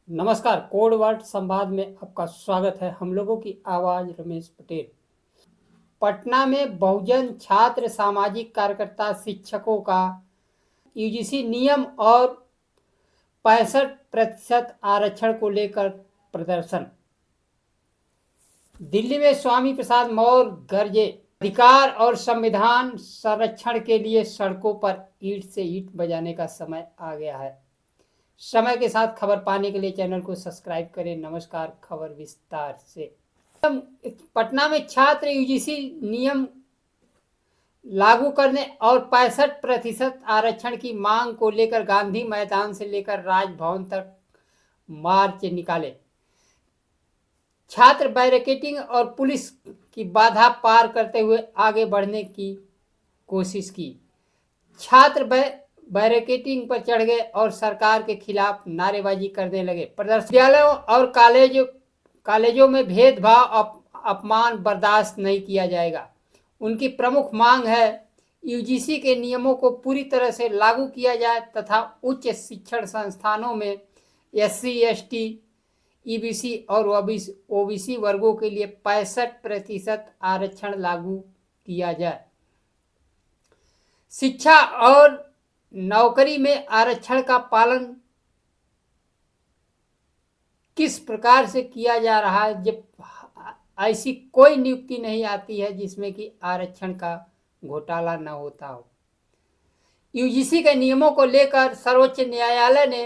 नमस्कार। Code word संवाद में आपका स्वागत है। हम लोगों की आवाज रमेश पटेल। पटना में बहुजन छात्र सामाजिक कार्यकर्ता शिक्षकों का यूजीसी नियम और 65% आरक्षण को लेकर प्रदर्शन। दिल्ली में स्वामी प्रसाद मौर्य गरजे, अधिकार और संविधान संरक्षण के लिए सड़कों पर ईंट से ईंट बजाने का समय आ गया है। समय के साथ खबर पाने के लिए चैनल को सब्सक्राइब करें। नमस्कार, खबर विस्तार से। पटना में छात्र यूजीसी नियम लागू करने और 65% आरक्षण की मांग को लेकर गांधी मैदान से लेकर राजभवन तक मार्च निकाले। छात्र बैरिकेडिंग और पुलिस की बाधा पार करते हुए आगे बढ़ने की कोशिश की। छात्र बैरिकेडिंग पर चढ़ गए और सरकार के खिलाफ नारेबाजी करने लगे। विद्यालयों और कॉलेजों में भेदभाव अपमान बर्दाश्त नहीं किया जाएगा। उनकी प्रमुख मांग है यूजीसी के नियमों को पूरी तरह से लागू किया जाए तथा उच्च शिक्षण संस्थानों में एससी, एसटी, ईबीसी और ओबीसी वर्गों के लिए 65% आरक्षण लागू किया जाए। शिक्षा और नौकरी में आरक्षण का पालन किस प्रकार से किया जा रहा है, जब ऐसी कोई नियुक्ति नहीं आती है जिसमें कि आरक्षण का घोटाला न होता हो। यूजीसी के नियमों को लेकर सर्वोच्च न्यायालय ने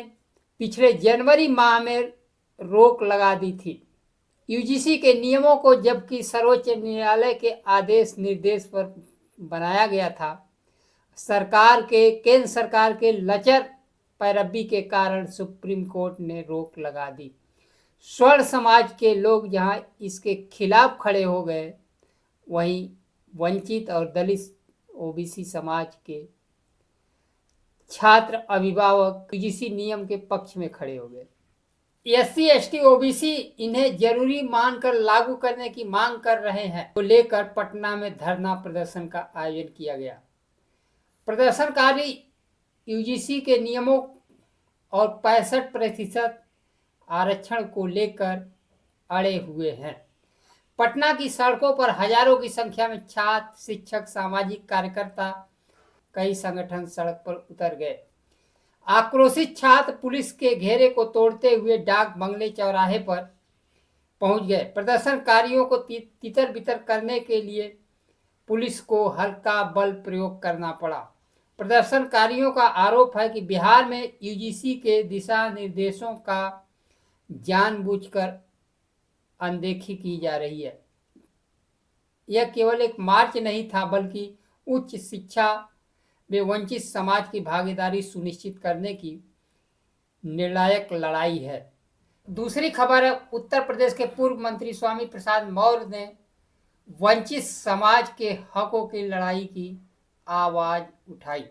पिछले जनवरी माह में रोक लगा दी थी। यूजीसी के नियमों को जबकि सर्वोच्च न्यायालय के आदेश निर्देश पर बनाया गया था, केंद्र सरकार के लचर पैरवी के कारण सुप्रीम कोर्ट ने रोक लगा दी। स्वर्ण समाज के लोग जहां इसके खिलाफ खड़े हो गए, वहीं वंचित और दलित ओबीसी समाज के छात्र अभिभावक यूजीसी नियम के पक्ष में खड़े हो गए। एससी, एसटी, ओबीसी इन्हें जरूरी मानकर लागू करने की मांग कर रहे हैं को लेकर पटना में धरना प्रदर्शन का आयोजन किया गया। प्रदर्शनकारी यूजीसी के नियमों और 65% आरक्षण को लेकर अड़े हुए हैं। पटना की सड़कों पर हजारों की संख्या में छात्र, शिक्षक, सामाजिक कार्यकर्ता, कई संगठन सड़क पर उतर गए। आक्रोशित छात्र पुलिस के घेरे को तोड़ते हुए डाक बंगले चौराहे पर पहुंच गए। प्रदर्शनकारियों को तितर बितर करने के लिए पुलिस को हल्का बल प्रयोग करना पड़ा। प्रदर्शनकारियों का आरोप है कि बिहार में यूजीसी के दिशा निर्देशों का जानबूझकर अनदेखी की जा रही है। यह केवल एक मार्च नहीं था, बल्कि उच्च शिक्षा में वंचित समाज की भागीदारी सुनिश्चित करने की निर्णायक लड़ाई है। दूसरी खबर है, उत्तर प्रदेश के पूर्व मंत्री स्वामी प्रसाद मौर्य ने वंचित समाज के हकों की लड़ाई की आवाज उठाई।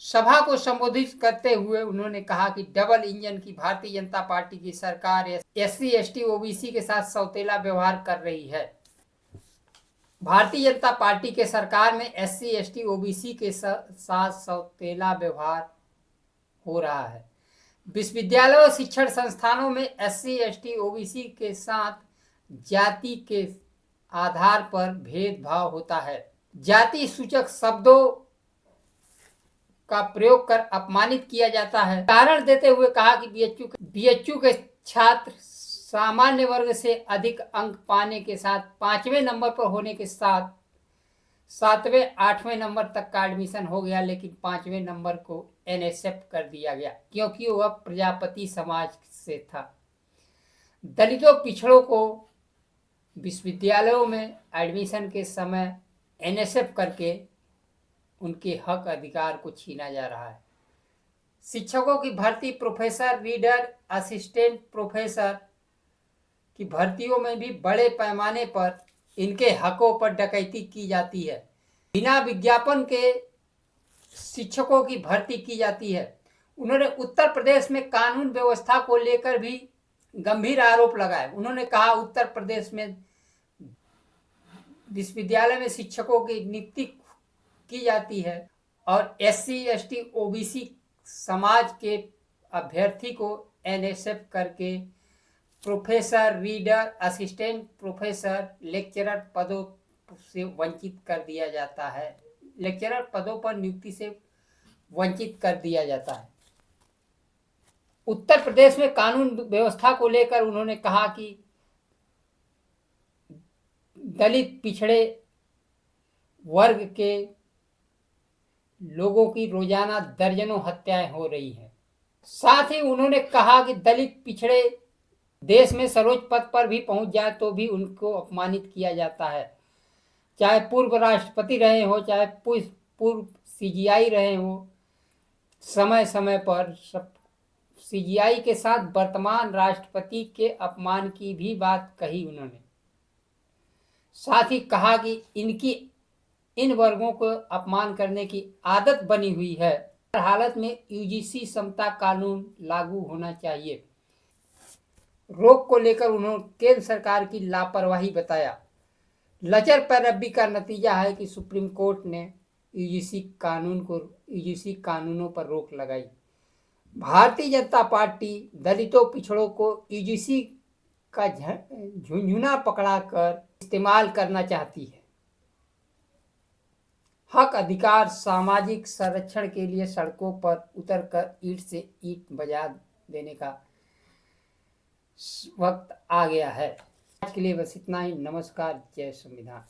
सभा को संबोधित करते हुए उन्होंने कहा कि डबल इंजन की भारतीय जनता पार्टी की सरकार एससी, एसटी, ओबीसी के साथ सौतेला व्यवहार कर रही है। भारतीय जनता पार्टी के सरकार में एससी, एसटी, ओबीसी के साथ सौतेला व्यवहार हो रहा है। विश्वविद्यालयों और शिक्षण संस्थानों में एससी, एसटी, ओबीसी के साथ जाति के आधार पर भेदभाव होता है। जाति सूचक शब्दों का प्रयोग कर अपमानित किया जाता है। कारण देते हुए कहा कि बीएचयू के छात्र सामान्य वर्ग से अधिक अंक पाने के साथ 5वें नंबर पर होने के साथ 7वें 8वें नंबर तक का एडमिशन हो गया, लेकिन 5वें नंबर को एनएक्सेप्ट कर दिया गया क्योंकि वह प्रजापति समाज से था। दलितों, पिछड़ों को विश्वविद्यालयों में एडमिशन के समय एनएक्सेप्ट करके उनके हक अधिकार को छीना जा रहा है। शिक्षकों की भर्ती, प्रोफेसर, रीडर, असिस्टेंट प्रोफेसर की भर्तियों में भी बड़े पैमाने पर इनके हकों पर डकैती की जाती है। बिना विज्ञापन के शिक्षकों की भर्ती की जाती है। उन्होंने उत्तर प्रदेश में कानून व्यवस्था को लेकर भी गंभीर आरोप लगाए। उन्होंने कहा, उत्तर प्रदेश में विश्वविद्यालय में शिक्षकों की नियुक्ति की जाती है और एससी, एसटी, ओबीसी समाज के अभ्यर्थी को NSF करके professor, reader, assistant professor, lecturer पदों से वंचित कर दिया जाता है। लेक्चरर पदों पर नियुक्ति से वंचित कर दिया जाता है। उत्तर प्रदेश में कानून व्यवस्था को लेकर उन्होंने कहा कि दलित पिछड़े वर्ग के लोगों की रोजाना दर्जनों हत्याएं हो रही हैं। साथ ही उन्होंने कहा कि दलित पिछड़े देश में सर्वोच्च पद पर भी पहुंच जाए तो भी उनको अपमानित किया जाता है। चाहे पूर्व राष्ट्रपति रहे हो, चाहे पूर्व CGI रहे हो, समय समय पर CGI के साथ वर्तमान राष्ट्रपति के अपमान की भी बात कही उन्होंने। साथ ही कहा कि इन वर्गों को अपमान करने की आदत बनी हुई है। हर हालत में UGC समता कानून लागू होना चाहिए। रोक को लेकर उन्होंने केंद्र सरकार की लापरवाही बताया। लचर पैरवी का नतीजा है कि सुप्रीम कोर्ट ने UGC कानूनों पर रोक लगाई। भारतीय जनता पार्टी दलितों पिछड़ों को UGC का झुंझुना पकड़ाकर इस्तेमाल करना चाहती है। हक, अधिकार, सामाजिक संरक्षण के लिए सड़कों पर उतरकर ईंट से ईंट बजा देने का वक्त आ गया है। आज के लिए बस इतना ही। नमस्कार। जय संविधान।